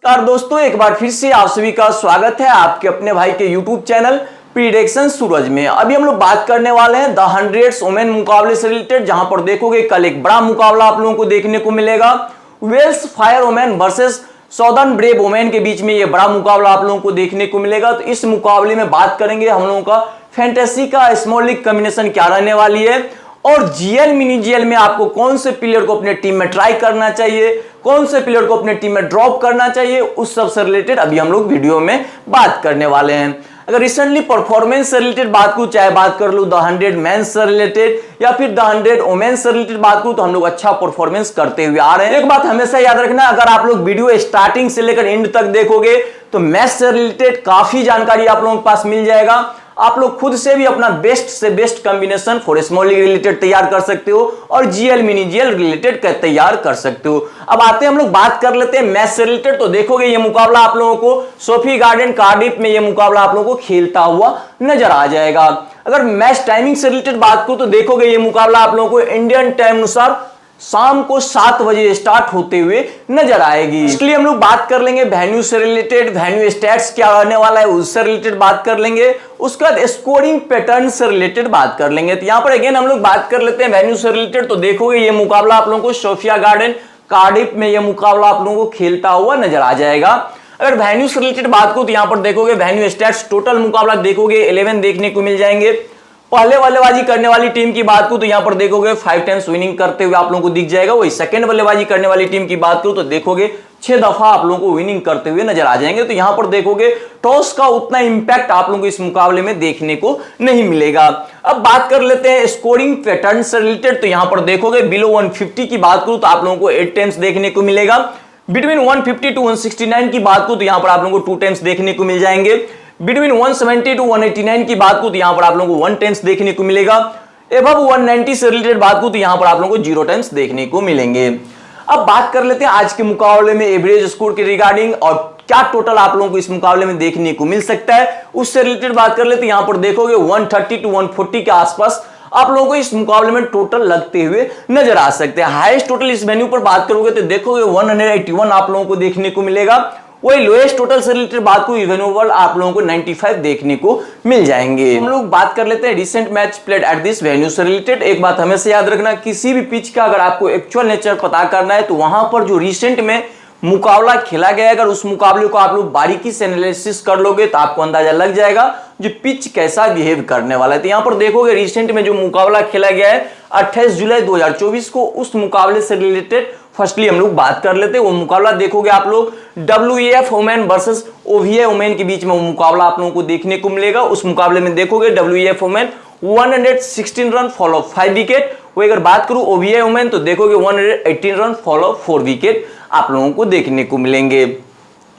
नमस्कार दोस्तों, एक बार फिर से आप सभी का स्वागत है आपके अपने भाई के YouTube चैनल प्रिडिक्शन सूरज में। अभी हम लोग बात करने वाले हैं द 100 वुमेन मुकाबले से रिलेटेड, जहां पर देखोगे कल एक बड़ा मुकाबला आप लोगों को देखने को मिलेगा। Welsh fire women versus southern brave women के बीच में ये बड़ा मुकाबला आप लोगों को देखने को मिलेगा। तो इस मुकाबले में बात करेंगे हम लोगों का फैंटेसी का स्मॉल लीग कॉम्बिनेशन क्या रहने वाली है, और जीएल मिनी जीएल में आपको कौन से प्लेयर को अपने टीम में ट्राई करना चाहिए, कौन से प्लेयर को अपने टीम में ड्रॉप करना चाहिए, उस सब से रिलेटेड अभी हम लोग वीडियो में बात करने वाले हैं। अगर रिसेंटली परफॉर्मेंस से रिलेटेड बात करूं, चाहे बात कर लूं द 100 मेंस से रिलेटेड या फिर द 100 वुमेन्स से रिलेटेड बात करूं, तो हम लोग अच्छा परफॉर्मेंस करते हुए आ रहे हैं। एक बात हमेशा याद रखना, अगर आप लोग वीडियो स्टार्टिंग से लेकर एंड तक देखोगे तो मैच से रिलेटेड काफी जानकारी आप लोगों के पास मिल जाएगा। आप लोग खुद से भी अपना बेस्ट से best combination for small league related तैयार कर सकते हो और जीएल मिनी जीएल रिलेटेड तैयार कर सकते हो। अब आते हैं हम लोग बात कर लेते हैं मैच से रिलेटेड। तो देखोगे ये मुकाबला आप लोगों को सोफी गार्डन कार्डिफ में ये मुकाबला आप लोगों को खेलता हुआ नजर आ जाएगा। अगर मैच टाइमिंग से रिलेटेड बात करूं तो देखोगे ये मुकाबला आप लोगों को इंडियन टाइम अनुसार शाम को 7 बजे स्टार्ट होते हुए नजर आएगी। इसलिए हम लोग बात कर लेंगे वेन्यू से रिलेटेड, वेन्यू स्टैट्स क्या रहने वाला है उससे रिलेटेड बात कर लेंगे। उसके बाद स्कोरिंग पैटर्न से रिलेटेड बात कर लेंगे। तो यहाँ पर अगेन हम लोग बात कर लेते हैं वेन्यू से रिलेटेड। तो देखोगे ये मुकाबला आप लोगों को सोफिया गार्डन कार्डिफ में ये मुकाबला आप लोगों को खेलता हुआ नजर आ जाएगा। अगर वेन्यू से रिलेटेड बात करूं तो यहाँ पर देखोगे वेन्यू स्टैट्स टोटल मुकाबला देखोगे 11 देखने को मिल जाएंगे। पहले बल्लेबाजी करने वाली टीम की बात करूं तो यहां पर देखोगे 5 टाइम्स विनिंग करते हुए आप लोगों को दिख जाएगा। वही सेकंड बल्लेबाजी करने वाली टीम की बात करूं तो देखोगे 6 दफा आप लोगों को विनिंग करते हुए नजर आ जाएंगे। तो यहां पर देखोगे टॉस का उतना इंपैक्ट आप लोगों को इस मुकाबले में देखने को नहीं मिलेगा। अब बात कर लेते हैं स्कोरिंग पैटर्न से रिलेटेड। तो यहां पर देखोगे बिलो 150 की बात करूं तो आप लोगों को 8 टाइम्स देखने को मिलेगा। बिटवीन 150 टू 169 की बात करूं तो यहां पर आप लोगों को 2 टाइम्स देखने को मिल जाएंगे। बिटवीन 170 टू 189 की बात को तो यहां पर आप लोगों को 1 टाइम्स देखने को मिलेगा। एबव 190 से रिलेटेड बात को तो यहां पर आप लोगों को 0 टाइम्स देखने को मिलेंगे। अब बात कर लेते हैं आज के मुकाबले में एवरेज स्कोर के रिगार्डिंग और क्या टोटल आप लोगों को इस मुकाबले में देखने को मिल सकता है, उससे रिलेटेड बात कर लेते हैं। यहां पर देखोगे 130 टू 140 के आसपास आप लोगों को इस मुकाबले में टोटल लगते हुए नजर आ सकते हैं। हाईएस्ट टोटल इस वेन्यू पर बात करोगे तो देखोगे 181 आप लोगों को देखने को मिलेगा। वही लोएस्ट टोटल से रिलेटेड बात को इवेनुअल आप लोगों को 95 देखने को मिल जाएंगे। हम लोग बात कर लेते हैं recent match played at this venue से रिलेटेड। एक बात हमेशा याद रखना, किसी भी पिच का अगर आपको एक्चुअल नेचर पता करना है तो वहां पर जो रिसेंट में मुकाबला खेला गया है, अगर उस मुकाबले को आप लोग बारीकी से एनालिसिस कर लोगे तो आपको अंदाजा लग जाएगा जो पिच कैसा बिहेव करने वाला है। तो यहां पर देखोगे रिसेंट में जो मुकाबला खेला गया है 28 जुलाई 2024 को, उस मुकाबले से रिलेटेड फर्स्टली हम लोग बात कर लेते हैं। वो मुकाबला देखोगे आप लोग WEF women versus OVA women के बीच में वो मुकाबला आप लोगों को देखने को मिलेगा। उस मुकाबले में देखोगे WEF women 116 run follow 5 wicket. वो अगर बात करूं OVA वुमेन तो देखोगे 118 रन फॉलो 4 विकेट आप लोगों को देखने को मिलेंगे।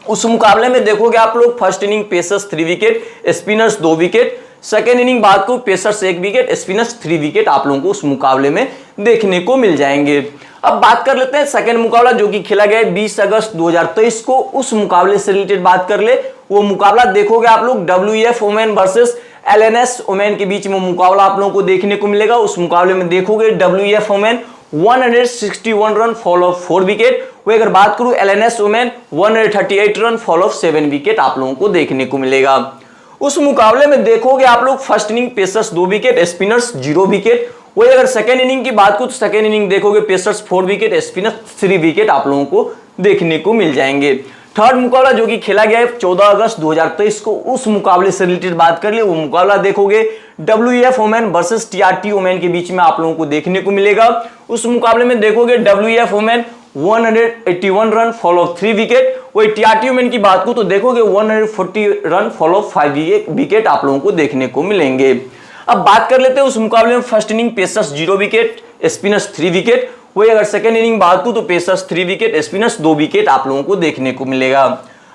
उस मुकाबले में देखोगे आप लोग first inning pacers 3 wicket, spinners 2 wicket, second inning बात को पेसर्स 1 विकेट, स्पिनर्स 3 विकेट आप लोगों को उस मुकाबले में देखने को मिल जाएंगे। अब बात कर लेते हैं सेकंड मुकाबला जो कि खेला गया है 20 अगस्त 2023 को, उस मुकाबले से रिलेटेड बात कर ले। वो मुकाबला देखोगे आप लोग WEF women versus LNS women के बीच में मुकाबला आप लोगों को देखने को मिलेगा। उस मुकाबले में देखोगे WEF women 161 run follow 4 wicket. वो अगर बात करूं LNS women 138 run follow 7 wicket आप लोगों को देखने को मिलेगा। उस मुकाबले में देखोगे आप लोग first inning pacers 2 wicket, spinners 0 wicket. वही अगर सेकेंड इनिंग की बात करूं तो सेकेंड इनिंग देखोगे पेसर्स 4 विकेट, स्पिनर्स 3 विकेट आप लोगों को देखने को मिल जाएंगे। थर्ड मुकाबला जो कि खेला गया है 14 अगस्त 2023 को, उस मुकाबले से रिलेटेड बात कर ले। वो मुकाबला देखोगे WEF women versus TRT women के बीच में आप लोगों को देखने को मिलेगा। उस मुकाबले में देखोगे WEF women 181 run follow 3 wicket. वही TRT वुमेन की बात करूं तो देखोगे 140 रन फॉलो 5 विकेट आप लोगों को देखने को मिलेंगे। अब बात कर लेते हैं उस मुकाबले में first inning pacers 0 wicket, spinners 3 wicket. वही अगर सेकेंड इनिंग बात करूं तो पेसर्स 3 विकेट, स्पिनर्स 2 विकेट आप लोगों को देखने को मिलेगा।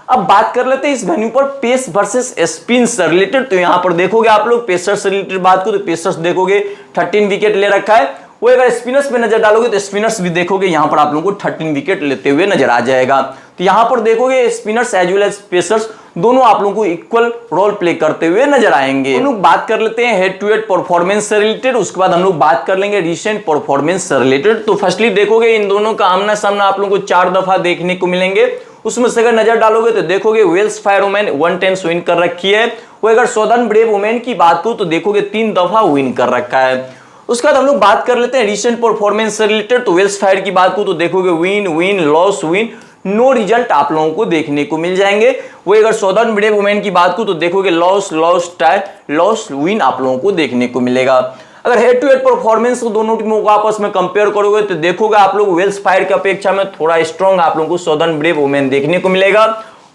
अब बात कर लेते हैं इस वेन्यू पर पेस वर्सेस स्पिन से रिलेटेड। तो यहां पर देखोगे आप लोग पेसर्स से रिलेटेड बात करो तो पेसर्स देखोगे 13 विकेट ले रखा है। वो अगर स्पिनर्स पे नजर डालोगे तो स्पिनर्स भी देखोगे यहां पर आप लोगों को 13 विकेट लेते हुए नजर आ जाएगा। तो यहां पर देखोगे spinners as well as pacers दोनों आप लोगों को इक्वल रोल प्ले करते हुए नजर आएंगे। हम लोग बात कर लेते हैं हेड टू हेड परफॉर्मेंस से रिलेटेड, उसके बाद हम लोग बात कर लेंगे रिसेंट परफॉर्मेंस से रिलेटेड। तो फर्स्टली देखोगे इन दोनों का आमना सामना आप लोगों को 4 दफा देखने को मिलेंगे। उसमें से अगर नजर डालोगे तो देखोगे वेल्स फायर वुमेन 110 विन कर रखी है। वो अगर सदर्न ब्रेव वुमेन की बात करूं तो देखोगे 3 दफा विन कर रखा है। उसके बाद हम लोग बात कर लेते हैं रिसेंट परफॉर्मेंस से रिलेटेड। तो वेल्स फायर की बात करूं तो देखोगे win win loss win no result आप लोगों को देखने को मिल जाएंगे। वो अगर सदर्न ब्रेव वुमेन की बात करूं तो देखोगे loss loss tie loss win आप लोगों को देखने को मिलेगा। अगर हेड टू हेड परफॉर्मेंस दोनों टीमों को आपस में कंपेयर करोगे तो देखोगे आप लोग वेल्स फायर की अपेक्षा में थोड़ा स्ट्रॉन्ग आप लोगों को सदर्न ब्रेव वुमेन देखने को मिलेगा।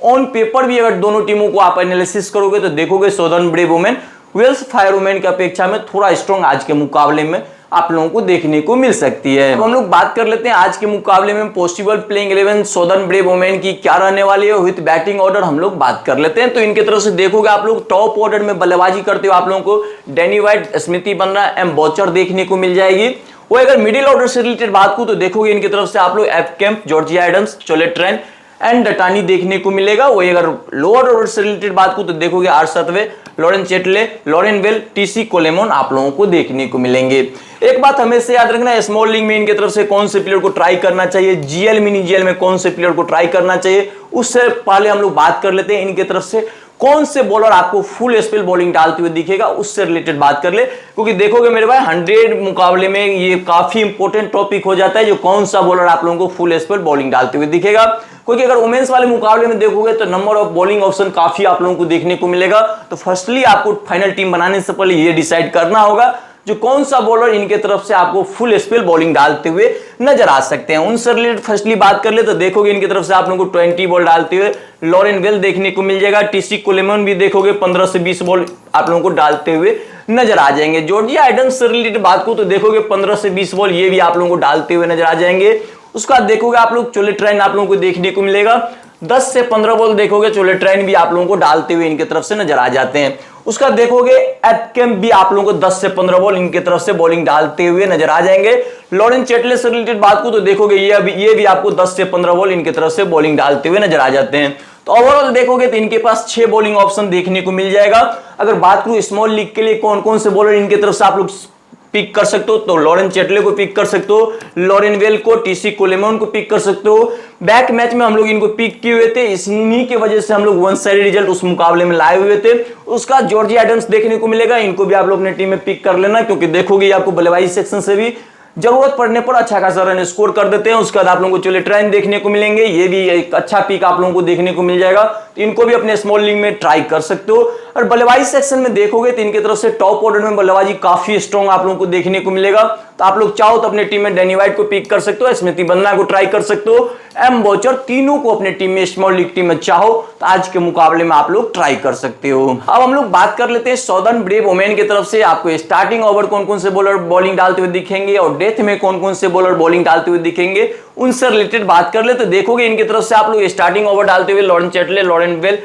ऑन पेपर भी अगर दोनों टीमों को आप एनालिसिस करोगे तो देखोगे southern brave women Welsh fire women की अपेक्षा में थोड़ा स्ट्रॉन्ग आज के मुकाबले में आप लोगों को देखने को मिल सकती है। हम लोग बात कर लेते हैं आज के मुकाबले में possible playing 11 southern brave women की क्या रहने वाली है। विद बैटिंग ऑर्डर हम लोग बात कर लेते हैं। तो इनके तरफ से देखोगे आप लोग टॉप ऑर्डर में बल्लेबाजी करते हुए आप लोगों को डैनी वाइट, स्मृति बंद्रा, एम बॉचर देखने को मिल जाएगी। वो अगर मिडिल ऑर्डर से रिलेटेड बात करूं तो देखोगे इनकी तरफ से आप लोग F Kemp, Georgia Adams, Chloe Tryon and डटानी देखने को मिलेगा। वही अगर लोअर ऑर्डर से रिलेटेड बात करूं तो देखोगे आर सतवे, Lauren Cheatle, Lauren Bell, TC Coleman आप लोगों को देखने को मिलेंगे। एक बात हमेशा याद रखना, स्मॉल लीग में इनकी तरफ से कौन से प्लेयर को ट्राई करना चाहिए, जीएल मिनी जीएल में कौन से प्लेयर को ट्राई करना चाहिए, उससे पहले हम लोग बात कर लेते हैं इनकी तरफ से कौन से बॉलर आपको फुल स्पेल बॉलिंग डालते हुए दिखेगा, उससे रिलेटेड बात कर ले। क्योंकि देखोगे मेरे भाई 100 मुकाबले में ये काफी इंपॉर्टेंट टॉपिक हो जाता है जो कौन सा बॉलर आप लोगों को फुल स्पेल बॉलिंग डालते हुए दिखेगा। क्योंकि अगर वुमेन्स वाले मुकाबले में देखोगे तो नंबर ऑफ बॉलिंग ऑप्शन काफी आप लोगों को देखने को मिलेगा। तो फर्स्टली आपको फाइनल टीम बनाने से पहले ये डिसाइड करना होगा जो कौन सा बॉलर इनके तरफ से आपको फुल स्पेल बॉलिंग डालते हुए नजर आ सकते हैं। उनसे रिलेटेड फर्स्टली बात कर ले तो देखोगे इनकी तरफ से आप लोगों को 20 बॉल डालते हुए लॉरेन वेल देखने को मिल जाएगा। टीसी कोलेमन भी देखोगे 15 से 20 बॉल आप लोगों को डालते हुए नजर आ जाएंगे। जॉर्जिया एडम्स से रिलेटेड बात को तो देखोगे 15 से 20 बॉल ये भी आप लोगों को डालते हुए नजर आ जाएंगे। उसका देखोगे आप लोग चोलेट्रेन आप लोगों को देखने को मिलेगा, 10 से 15 बॉल देखोगे चोलेट्रेन भी आप लोगों को डालते हुए इनके तरफ से नजर आ जाते हैं। उसका देखोगे एटकेम भी आप लोगों को 10 से 15 बॉल इनके तरफ से बॉलिंग डालते हुए नजर आ जाएंगे। लॉरेन चेटले से रिलेटेड बात को तो देखोगे ये भी आपको 10 से 15 बॉल इनके तरफ से बॉलिंग डालते हुए नजर आ जाते हैं। तो ओवरऑल देखोगे तो इनके पास 6 बॉलिंग ऑप्शन देखने को मिल जाएगा। अगर बात करूं स्मॉल लीग के लिए कौन कौन से बॉलर इनके तरफ से आप लोग पिक कर सकते हो तो लॉरेन चेटले को पिक कर सकते हो, लॉरेन वेल को, टीसी कोलेमन को पिक कर सकते हो। बैक मैच में हम लोग इनको पिक किए हुए थे, इन्हीं की वजह से हम लोग वन साइड रिजल्ट उस मुकाबले में लाए हुए थे। उसका जॉर्जिया एडम्स देखने को मिलेगा, इनको भी आप लोग अपने टीम में पिक कर लेना क्योंकि देखोगे आपको बल्लेबाजी सेक्शन से भी जरूरत पड़ने पर अच्छा खासा रन स्कोर कर देते हैं। उसके बाद आप लोगों को चोलेट्रेन देखने को मिलेंगे, ये भी एक अच्छा पिक आप लोगों को देखने को मिल जाएगा। तो इनको भी अपने स्मॉल लीग में ट्राई कर सकते हो। और बल्लेबाजी सेक्शन में देखोगे तो इनकी तरफ से टॉप ऑर्डर में बल्लेबाजी काफी स्ट्रॉन्ग आप लोगों को देखने को मिलेगा। तो आप लोग चाहो तो अपने टीम में डैनी वाइट को पिक कर सकते हो, स्मृति बंद्रा को ट्राई कर सकते हो, एम बॉचर, तीनों को अपने टीम में स्मॉल लीग टीम में चाहो तो आज के मुकाबले में आप लोग ट्राई कर सकते हो। अब हम लोग बात कर लेते हैं सदर्न ब्रेव वुमेन की तरफ से आपको स्टार्टिंग ओवर कौन कौन से बॉलर बॉलिंग डालते हुए दिखेंगे और डेथ में कौन कौन से बॉलर बॉलिंग डालते हुए दिखेंगे, उनसे रिलेटेड बात कर ले तो देखोगे इनकी तरफ से आप लोग स्टार्टिंग ओवर डालते हुए Lauren Cheatle, Lauren Bell,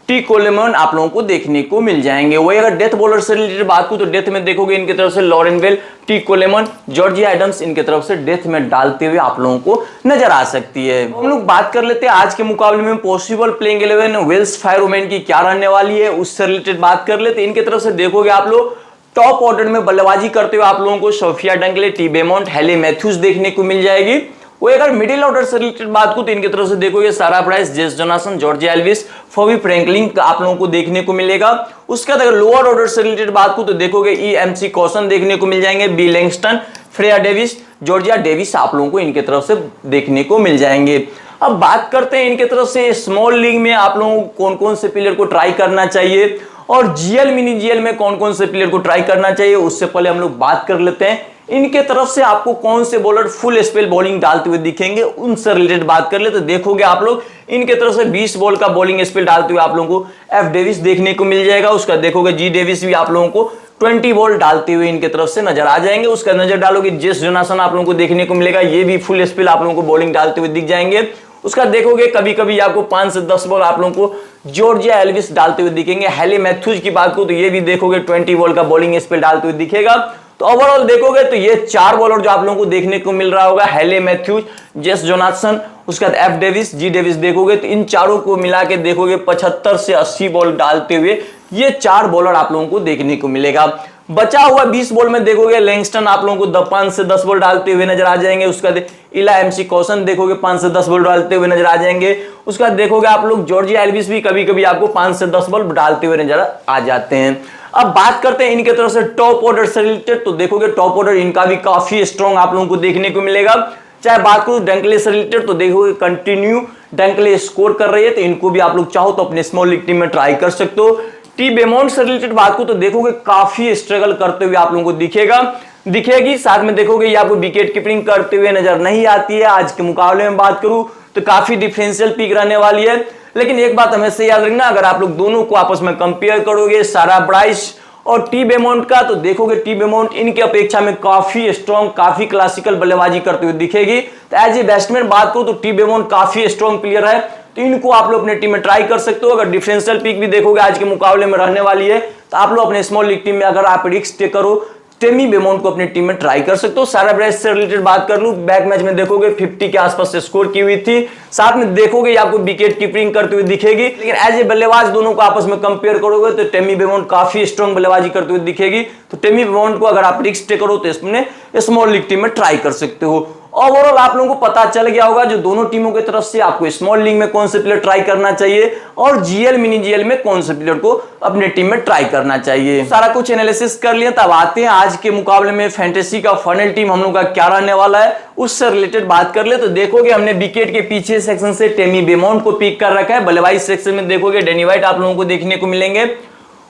T कोलेमन आप लोगों को देखने को मिल जाएंगे। वही अगर डेथ बॉलर से रिलेटेड बात करूं तो डेथ में देखोगे इनकी तरफ से Lauren Bell, T Coleman, Georgia Adams इनके तरफ से डेथ में डालते हुए आप लोगों को नजर आ सकती है। हम लोग बात कर लेते हैं आज के मुकाबले में possible playing 11 Welsh fire women की क्या रहने वाली है, उससे रिलेटेड बात कर लेते हैं। इनकी तरफ से देखोगे आप लोग टॉप ऑर्डर में बल्लेबाजी करते हुए आप लोगों को Sophia Dunkley, T Beaumont, Hayley Matthews देखने को मिल जाएगी। वो अगर मिडिल ऑर्डर से रिलेटेड बात को तो इनकी तरफ से देखोगे Sarah Price, Jess Jonassen, Georgia Elwiss, Phoebe Franklin आप लोगों को देखने को मिलेगा। उसके बाद अगर लोअर ऑर्डर से रिलेटेड बात को तो देखोगे EMC कॉसन देखने को मिल जाएंगे, B Langston, Freya Davies, Georgia Davies आप लोगों को इनके तरफ से देखने को मिल जाएंगे। अब बात करते हैं इनके तरफ से स्मॉल लीग में आप लोगों को कौन कौन से प्लेयर को ट्राई करना चाहिए और जीएल मिनी जीएल में कौन कौन से प्लेयर को ट्राई करना चाहिए, उससे पहले हम लोग बात कर लेते हैं इनके तरफ से आपको कौन से बॉलर फुल स्पेल बॉलिंग डालते हुए दिखेंगे, उनसे रिलेटेड बात कर ले तो देखोगे आप लोग इनके तरफ से 20 बॉल का बॉलिंग स्पेल डालते हुए आप लोगों को एफ डेविस देखने को मिल जाएगा। उसका देखोगे जी डेविस भी आप लोगों को 20 बॉल डालते हुए इनके तरफ से नजर आ जाएंगे। उसका नजर डालोगे जेस जोनासन आप लोगों को देखने को मिलेगा, ये भी फुल स्पेल आप लोगों को बॉलिंग डालते हुए दिख जाएंगे। उसका देखोगे कभी कभी आपको 5 से 10 बॉल आप लोगों को जॉर्जिया एल्विस डालते हुए दिखेंगे। हेली मैथ्यूज की बात करूं तो ये भी देखोगे 20 बॉल का बॉलिंग स्पेल डालते हुए दिखेगा। तो ओवरऑल देखोगे तो ये 4 बॉलर जो आप लोगों को देखने को मिल रहा होगा, हेली मैथ्यूज, जेस जोनासन, उसके बाद एफ डेविस, जी डेविस देखोगे तो इन चारों को मिला के देखोगे 75 से 80 बॉल डालते हुए ये 4 बॉलर आप लोगों को देखने को मिलेगा। बचा हुआ 20 बॉल में देखोगे लैंगस्टन आप लोगों को 5 से 10 बॉल डालते हुए नजर आ जाएंगे। उसका इला एमसी कॉसन देखोगे 5 से 10 बॉल डालते हुए नजर आ जाएंगे। उसका देखोगे आप लोग जॉर्जिया एल्विस भी कभी कभी आपको 5 से 10 बॉल डालते हुए नजर आ जाते हैं। अब बात करते हैं इनके तरफ से टॉप ऑर्डर से रिलेटेड, तो देखोगे टॉप ऑर्डर इनका भी काफी स्ट्रॉन्ग आप लोगों को देखने को मिलेगा। चाहे बात करूं डंकले से रिलेटेड, तो देखोगे कंटिन्यू डंकले स्कोर कर रही है, तो इनको भी आप लोग चाहो तो अपने स्मॉल लीग टीम में ट्राई कर सकते हो। टी बेमोंट से रिलेटेड बात करूं तो देखोगे काफी स्ट्रगल करते हुए आप लोगों को दिखेगी। साथ में देखोगे ये आपको विकेट कीपिंग करते हुए नजर नहीं आती है। आज के मुकाबले में बात करूं तो काफी डिफरेंशियल पिक रहने वाली है, लेकिन एक बात हमेशा याद रखना, अगर आप लोग दोनों को आपस में कंपेयर करोगे सारा ब्राइस और टी बेमोंट का, तो देखोगे टी बेमोंट इनकी अपेक्षा में काफी स्ट्रॉन्ग काफी क्लासिकल बल्लेबाजी करते हुए दिखेगी। तो एज ए बैट्समैन बात करूं तो टी बेमोंट काफी स्ट्रॉन्ग प्लेयर है, तो इनको आप लोग अपने टीम में ट्राई कर सकते हो। अगर डिफरेंशियल पिक भी देखोगे आज के मुकाबले में रहने वाली है, तो आप लोग अपने स्मॉल लीग टीम में अगर आप रिस्क टेक करो टेमी बेमोंट को अपनी टीम में ट्राई कर सकते हो। सारा ब्राइस से रिलेटेड बात कर लूं, बैक मैच में देखोगे 50 के आसपास से स्कोर की हुई थी। साथ में देखोगे ये आपको विकेट कीपिंग करते हुए दिखेगी, लेकिन एज ए बल्लेबाज दोनों को आपस में कंपेयर करोगे तो टेमी बेमोंट काफी स्ट्रॉन्ग बल्लेबाजी करते हुए दिखेगी। तो टेमी बेमोंट को अगर आप रिस्क टेक करो तो इसमें स्मॉल लीग टीम में ट्राई कर सकते हो। ओवरऑल आप लोगों को पता चल गया होगा जो दोनों टीमों की तरफ से आपको स्मॉल लीग में कौन से प्लेयर ट्राई करना चाहिए और जीएल मिनी जीएल में कौन से प्लेयर को अपने टीम में ट्राई करना चाहिए। सारा कुछ एनालिसिस कर लिया, तब आते हैं आज के मुकाबले में फैंटेसी का फाइनल टीम हम लोग का क्या रहने वाला है, उससे रिलेटेड बात कर ले। तो देखोगे हमने विकेट के पीछे सेक्शन से टेमी बेमोंट को पिक कर रखा है। बल्लेबाजी सेक्शन में देखोगे डैनी व्हाइट आप लोगों को देखने को मिलेंगे।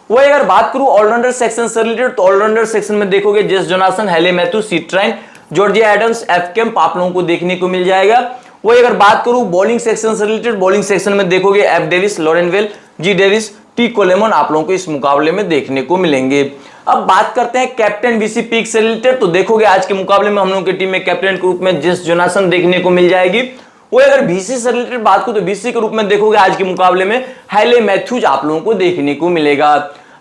वो अगर बात करूं ऑलराउंडर सेक्शन से रिलेटेड, तो ऑलराउंडर सेक्शन में देखोगे जेस जोनासन, हैले मैथ्यू, सी ट्राइन, जॉर्जिया एडम्स, एफ कैम्प आप लोगों को देखने को मिल जाएगा। वही अगर बात करूं बॉलिंग सेक्शन से रिलेटेड, बॉलिंग सेक्शन में देखोगे एफ डेविस, लॉरेन वेल, जी डेविस, टी कोलेमन आप लोगों को इस मुकाबले में देखने को मिलेंगे। अब बात करते हैं कैप्टन वीसी पिक से रिलेटेड, तो देखोगे आज के मुकाबले में हम लोगों की टीम में कैप्टन के रूप में जेस जोनासन देखने को मिल जाएगी। वो अगर बीसी से रिलेटेड बात करूं तो बीसी के रूप में देखोगे आज के मुकाबले में हैले मैथ्यूज आप लोगों को देखने को मिलेगा।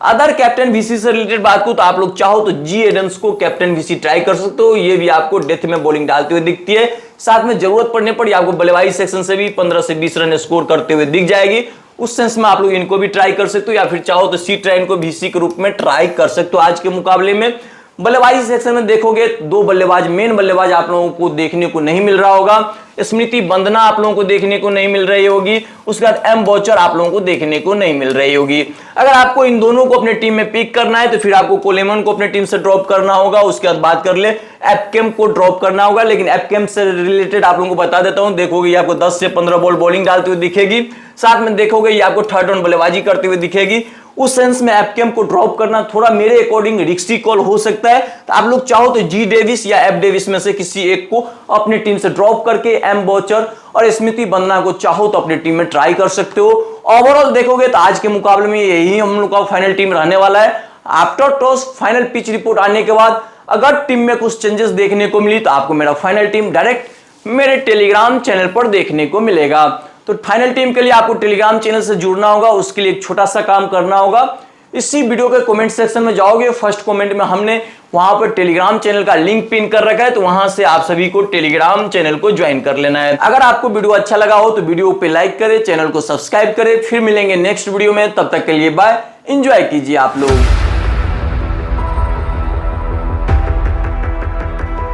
अदर कैप्टन वीसी से रिलेटेड बात करूं तो आप लोग चाहो तो जी एडम्स को कैप्टन वीसी ट्राई कर सकते हो, ये भी आपको डेथ में बॉलिंग डालते हुए दिखती है। साथ में जरूरत पड़ने पर आपको बल्लेबाजी सेक्शन से भी 15 से 20 रन स्कोर करते हुए दिख जाएगी। उस सेंस में आप लोग इनको भी ट्राई कर सकते हो, या फिर चाहो तो सी ट्राइन को वीसी के रूप में ट्राई कर सकते हो। आज के मुकाबले में बल्लेबाजी सेक्शन में देखोगे दो बल्लेबाज मेन बल्लेबाज आप लोगों को देखने को नहीं मिल रहा होगा। स्मृति बंदना आप लोगों को देखने को नहीं मिल रही होगी, उसके बाद एम बॉचर आप लोगों को देखने को नहीं मिल रही होगी। अगर आपको इन दोनों को अपने टीम में पिक करना है तो फिर आपको कोलेमन को अपने टीम से ड्रॉप करना होगा। उसके बाद बात कर ले एपकेम को ड्रॉप करना होगा, लेकिन एपकेम से रिलेटेड आप लोगों को बता देता हूं, देखोगे ये आपको 10 से 15 बॉल बॉलिंग डालते हुए दिखेगी। साथ में देखोगे ये आपको थर्ड राउंड बल्लेबाजी करते हुए दिखेगी। उस सेंस में एपकेम को ड्रॉप करना थोड़ा मेरे अकॉर्डिंग रिस्की कॉल हो सकता है। तो आप लोग चाहो तो जी डेविस या एफ डेविस में से किसी एक को अपनी टीम से ड्रॉप करके एम बॉचर और स्मृति बंदना को चाहो तो अपनी टीम में ट्राई कर सकते हो। ओवरऑल देखोगे तो आज के मुकाबले में यही हम लोग का फाइनल टीम रहने वाला है। After toss final pitch report आने के बाद अगर टीम में कुछ चेंजेस देखने को मिली तो आपको मेरा फाइनल टीम डायरेक्ट मेरे टेलीग्राम चैनल पर देखने को मिलेगा। तो फाइनल टीम के लिए आपको टेलीग्राम चैनल से जुड़ना होगा, उसके लिए एक छोटा सा काम करना होगा। इसी वीडियो के कमेंट सेक्शन में जाओगे, फर्स्ट कमेंट में हमने वहां पर टेलीग्राम चैनल का लिंक पिन कर रखा है, तो वहां से आप सभी को टेलीग्राम चैनल को ज्वाइन कर लेना है। अगर आपको वीडियो अच्छा लगा हो तो वीडियो पे लाइक करें, चैनल को सब्सक्राइब करें। फिर मिलेंगे नेक्स्ट वीडियो में, तब तक के लिए बाय, एंजॉय कीजिए आप लोग।